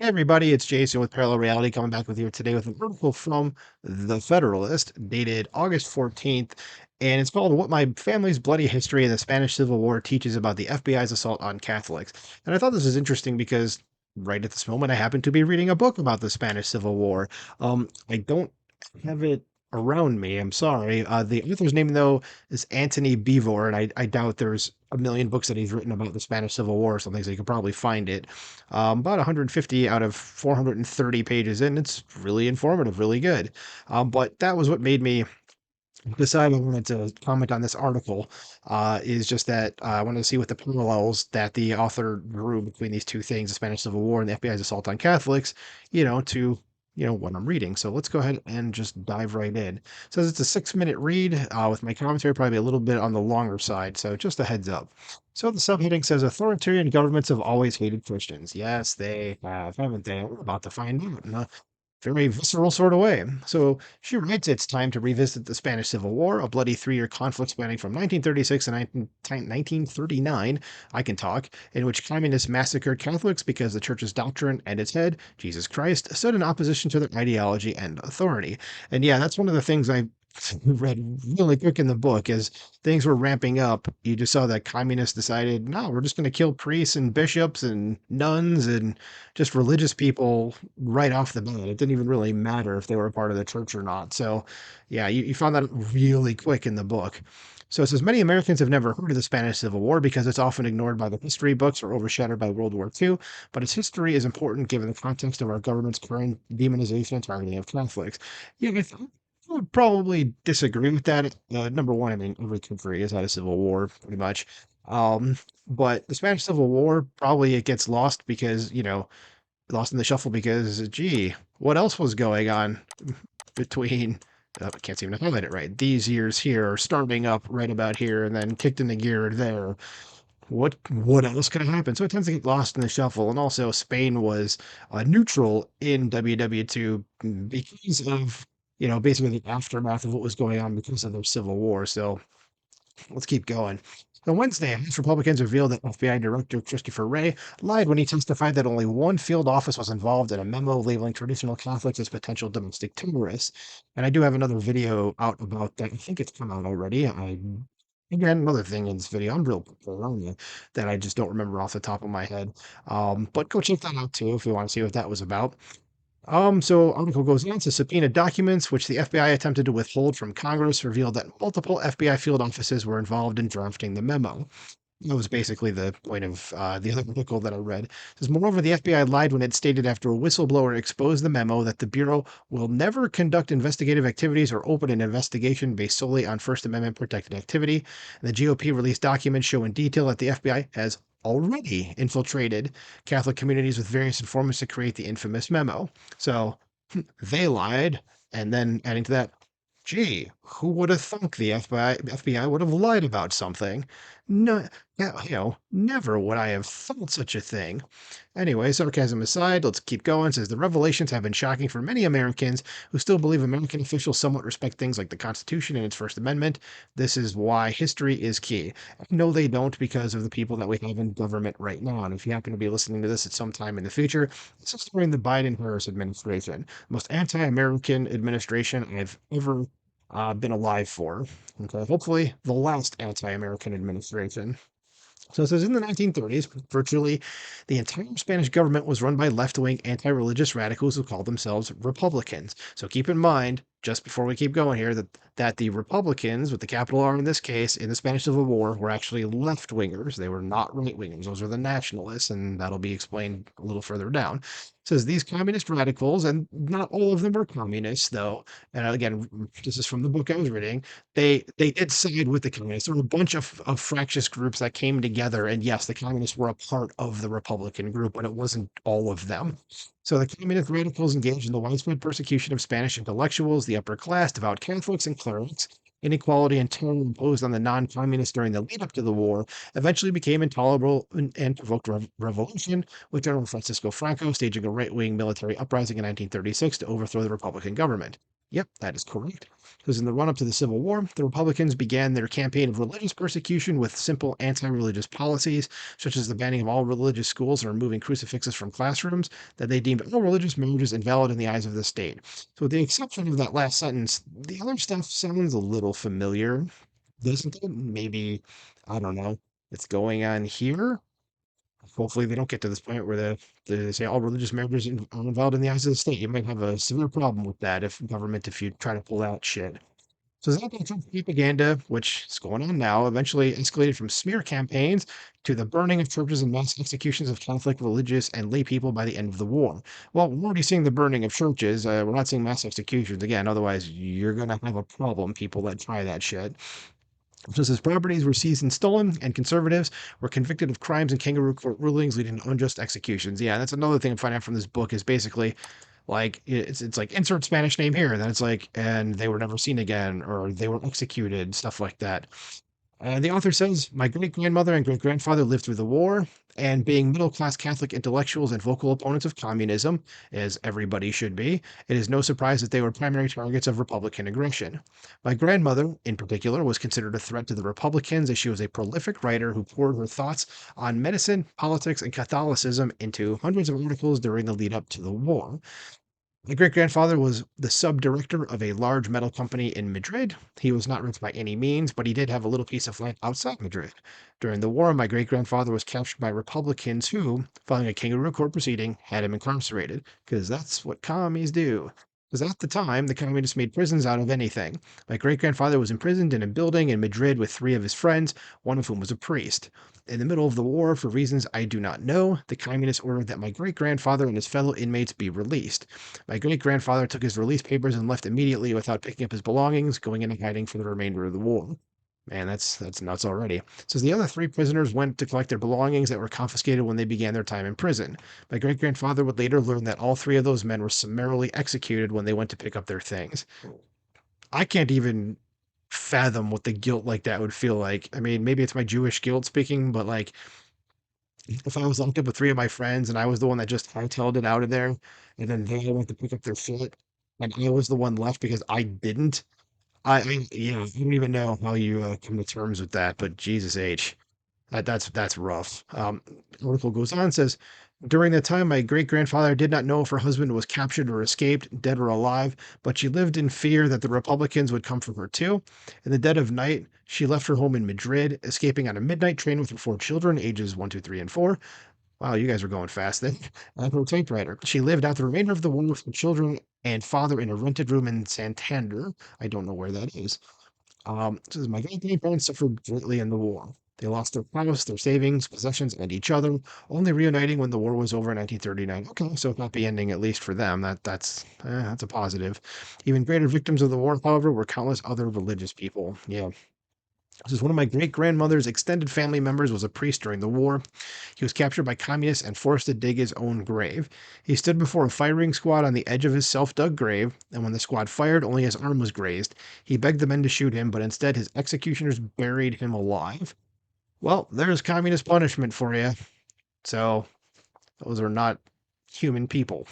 Hey everybody, it's Jason with Parallel Reality coming back with you today with an article from The Federalist dated August 14th, and it's called What My Family's Bloody History in the Spanish Civil War Teaches About the FBI's Assault on Catholics. And I thought this was interesting because right at this moment I happen to be reading a book about the Spanish Civil War. I don't have it around me, I'm sorry. The author's name, though, is Anthony Beevor, and I doubt there's a million books that he's written about the Spanish Civil War or something, so you could probably find it about 150 out of 430 pages in. It's really informative, really good. But that was what made me decide I wanted to comment on this article. Is just that I wanted to see what the parallels that the author drew between these two things, the Spanish Civil War and the FBI's assault on Catholics, to what I'm reading. So let's go ahead and just dive right in. It says it's a 6-minute read with my commentary probably a little bit on the longer side. So just a heads up. So the subheading says authoritarian governments have always hated Christians. Yes, they have, haven't they? We're about to find out in a very visceral sort of way. So she writes it's time to revisit the Spanish Civil War, a bloody 3-year conflict spanning from 1936 to 1939, I can talk, in which communists massacred Catholics because the church's doctrine and its head, Jesus Christ, stood in opposition to their ideology and authority. And yeah, that's one of the things I read really quick in the book as things were ramping up. You just saw that communists decided, no, we're just going to kill priests and bishops and nuns and just religious people right off the bat. It didn't even really matter if they were a part of the church or not. So, yeah, you found that really quick in the book. So it says many Americans have never heard of the Spanish Civil War because it's often ignored by the history books or overshadowed by World War II, but its history is important given the context of our government's current demonization and targeting of Catholics. Yeah, I would probably disagree with that. Number one, I mean, every country has had a civil war, pretty much. But the Spanish Civil War probably it gets lost because, lost in the shuffle because, gee, what else was going on between, I can't seem to highlight it right, these years here, starting up right about here, and then kicked into gear there. What else could have happened? So it tends to get lost in the shuffle. And also, Spain was neutral in WW2 because of basically the aftermath of what was going on because of their civil war. So let's keep going. On Wednesday, House Republicans revealed that FBI Director Christopher Wray lied when he testified that only one field office was involved in a memo labeling traditional Catholics as potential domestic terrorists. And I do have another video out about that. I think it's come out already. Again, another thing in this video, I'm real paranoia that I just don't remember off the top of my head. But go check that out too if you want to see what that was about. So article goes on to subpoena documents which the FBI attempted to withhold from Congress revealed that multiple FBI field offices were involved in drafting the memo. That was basically the point of the other article that I read. It says, moreover, the FBI lied when it stated after a whistleblower exposed the memo that the Bureau will never conduct investigative activities or open an investigation based solely on First Amendment protected activity. And the GOP released documents show in detail that the FBI has already infiltrated Catholic communities with various informants to create the infamous memo. So they lied, and then adding to that, gee, who would have thunk the FBI would have lied about something? No, yeah, never would I have thought such a thing. Anyway, sarcasm aside, let's keep going. It says the revelations have been shocking for many Americans who still believe American officials somewhat respect things like the Constitution and its First Amendment. This is why history is key. No, they don't because of the people that we have in government right now. And if you happen to be listening to this at some time in the future, this is during the Biden-Harris administration, the most anti-American administration I've ever been alive for. Okay, hopefully the last anti-American administration. So it says in the 1930s, virtually the entire Spanish government was run by left-wing anti-religious radicals who called themselves Republicans. So keep in mind, just before we keep going here, that the Republicans, with the capital R in this case, in the Spanish Civil War, were actually left-wingers. They were not right-wingers. Those are the nationalists, and that'll be explained a little further down. It says these communist radicals, and not all of them are communists, though. And again, this is from the book I was reading. They did side with the communists. There were a bunch of fractious groups that came together, and yes, the communists were a part of the Republican group, but it wasn't all of them. So the communist radicals engaged in the widespread persecution of Spanish intellectuals, the upper class, devout Catholics, and clerics. Inequality and terror imposed on the non-communists during the lead-up to the war eventually became intolerable and provoked revolution, with General Francisco Franco staging a right-wing military uprising in 1936 to overthrow the Republican government. Yep, that is correct. Because in the run up to the Civil War, the Republicans began their campaign of religious persecution with simple anti religious policies, such as the banning of all religious schools and removing crucifixes from classrooms, that they deemed all religious marriages invalid in the eyes of the state. So, with the exception of that last sentence, the other stuff sounds a little familiar, doesn't it? Maybe, I don't know, it's going on here. Hopefully, they don't get to this point where they say all religious marriages are invalid in the eyes of the state. You might have a severe problem with that if you try to pull that shit. So Zappa propaganda, which is going on now, eventually escalated from smear campaigns to the burning of churches and mass executions of Catholic religious and lay people by the end of the war. Well, we're already seeing the burning of churches. We're not seeing mass executions again. Otherwise, you're gonna have a problem. People that try that shit. Just as properties were seized and stolen, and conservatives were convicted of crimes and kangaroo court rulings leading to unjust executions. Yeah, that's another thing I'm finding out from this book is basically like it's like insert Spanish name here, and then it's like and they were never seen again, or they were executed, stuff like that. The author says, my great grandmother and great grandfather lived through the war, and being middle class Catholic intellectuals and vocal opponents of communism, as everybody should be, it is no surprise that they were primary targets of Republican aggression. My grandmother, in particular, was considered a threat to the Republicans as she was a prolific writer who poured her thoughts on medicine, politics, and Catholicism into hundreds of articles during the lead up to the war. My great grandfather was the sub director of a large metal company in Madrid. He was not rich by any means, but he did have a little piece of land outside Madrid. During the war, my great grandfather was captured by Republicans who, following a kangaroo court proceeding, had him incarcerated, because that's what commies do. Because at the time, the communists made prisons out of anything. My great grandfather was imprisoned in a building in Madrid with three of his friends, one of whom was a priest. In the middle of the war, for reasons I do not know, the communists ordered that my great grandfather and his fellow inmates be released. My great grandfather took his release papers and left immediately without picking up his belongings, going into hiding for the remainder of the war. Man, that's nuts already. Says the other three prisoners went to collect their belongings that were confiscated when they began their time in prison. My great grandfather would later learn that all three of those men were summarily executed when they went to pick up their things. I can't even fathom what the guilt like that would feel like. I mean, maybe it's my Jewish guilt speaking, but like if I was locked up with three of my friends and I was the one that just hightailed it out of there, and then they went to pick up their shit, and I was the one left because I didn't. Yeah, I don't even know how you come to terms with that, but Jesus H. That's rough. The article goes on, says, during that time, my great grandfather did not know if her husband was captured or escaped, dead or alive, but she lived in fear that the Republicans would come for her too. In the dead of night, she left her home in Madrid, escaping on a midnight train with her four children, ages 1, 2, 3, and 4. Wow, you guys are going fast then. And her typewriter. She lived out the remainder of the war with her children and father in a rented room in Santander. I don't know where that is. It says, my great grandparents suffered greatly in the war. They lost their house, their savings, possessions, and each other, only reuniting when the war was over in 1939. Okay, so happy ending at least for them. That's a positive. Even greater victims of the war, however, were countless other religious people. Yeah, this is one of my great grandmother's extended family members was a priest during the war. He was captured by communists and forced to dig his own grave. He stood before a firing squad on the edge of his self-dug grave, and when the squad fired, only his arm was grazed. He begged the men to shoot him, but instead his executioners buried him alive. Well, there's communist punishment for you. So those are not human people.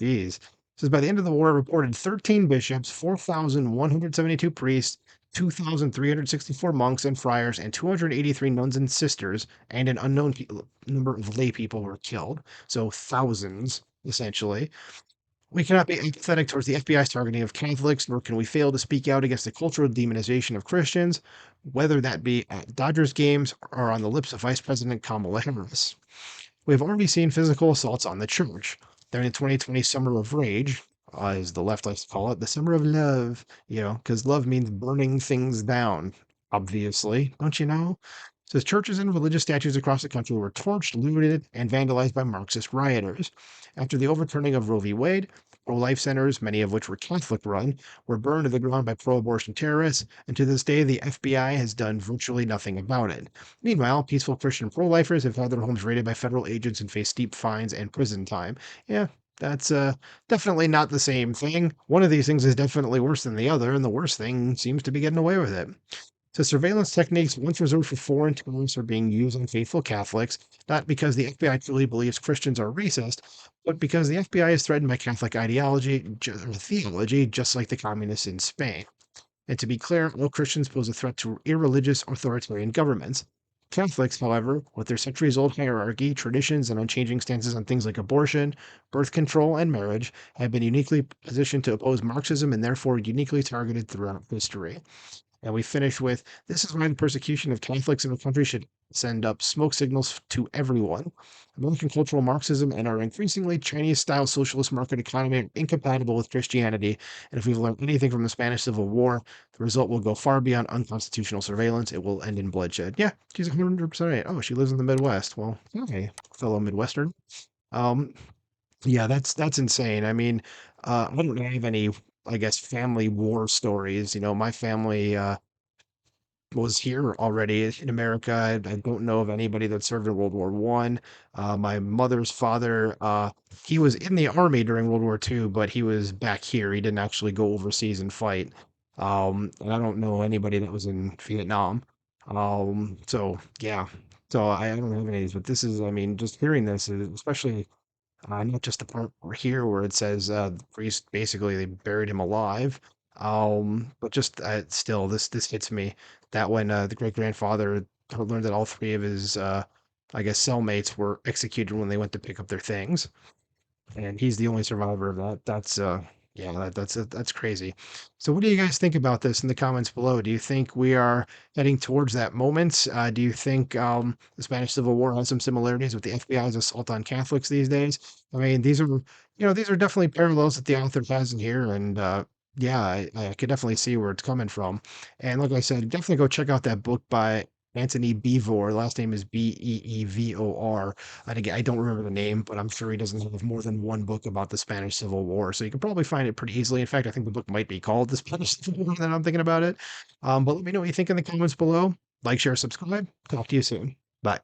Jeez. It says by the end of the war, it reported 13 bishops, 4,172 priests, 2,364 monks and friars, and 283 nuns and sisters, and an unknown number of lay people were killed. So thousands, essentially. We cannot be empathetic towards the FBI's targeting of Catholics, nor can we fail to speak out against the cultural demonization of Christians, whether that be at Dodgers games or on the lips of Vice President Kamala Harris. We have already seen physical assaults on the church. During the 2020 Summer of Rage, as the left likes to call it, the Summer of Love, because love means burning things down, obviously. Don't you know? It says churches and religious statues across the country were torched, looted, and vandalized by Marxist rioters. After the overturning of Roe v. Wade, pro life centers, many of which were Catholic run, were burned to the ground by pro abortion terrorists, and to this day, the FBI has done virtually nothing about it. Meanwhile, peaceful Christian pro lifers have had their homes raided by federal agents and face steep fines and prison time. Yeah, that's definitely not the same thing. One of these things is definitely worse than the other, and the worst thing seems to be getting away with it. So surveillance techniques once reserved for foreign tourists are being used on faithful Catholics, not because the FBI truly believes Christians are racist, but because the FBI is threatened by Catholic ideology or theology, just like the communists in Spain. And to be clear, no Christians pose a threat to irreligious authoritarian governments. Catholics, however, with their centuries old hierarchy, traditions, and unchanging stances on things like abortion, birth control, and marriage, have been uniquely positioned to oppose Marxism and therefore uniquely targeted throughout history. And we finish with this is why the persecution of Catholics in the country should send up smoke signals to everyone. American cultural Marxism and our increasingly Chinese style socialist market economy are incompatible with Christianity. And if we've learned anything from the Spanish Civil War, the result will go far beyond unconstitutional surveillance. It will end in bloodshed. Yeah, she's 100% right. Oh, she lives in the Midwest. Well, okay, fellow Midwestern. Um, yeah, that's insane. I mean, I don't have any, I guess, family war stories. My family was here already in America. I don't know of anybody that served in World War One. My mother's father, he was in the army during World War Two, but he was back here. He didn't actually go overseas and fight. And I don't know anybody that was in Vietnam. So yeah. So I don't have any of these, but this is, I mean, just hearing this, especially not just the part here where it says the priest basically they buried him alive. But just still, this hits me that when the great grandfather learned that all three of his, I guess, cellmates were executed when they went to pick up their things, and he's the only survivor of that. That's yeah, that's crazy. So what do you guys think about this in the comments below? Do you think we are heading towards that moment? Do you think the Spanish Civil War has some similarities with the FBI's assault on Catholics these days? I mean, these are definitely parallels that the author has in here, and yeah, I could definitely see where it's coming from. And like I said, definitely go check out that book by Anthony Beevor. Last name is Beevor. And again, I don't remember the name, but I'm sure he doesn't have more than one book about the Spanish Civil War. So you can probably find it pretty easily. In fact, I think the book might be called The Spanish Civil War now I'm thinking about it. But let me know what you think in the comments below. Like, share, subscribe. Talk to you soon. Bye.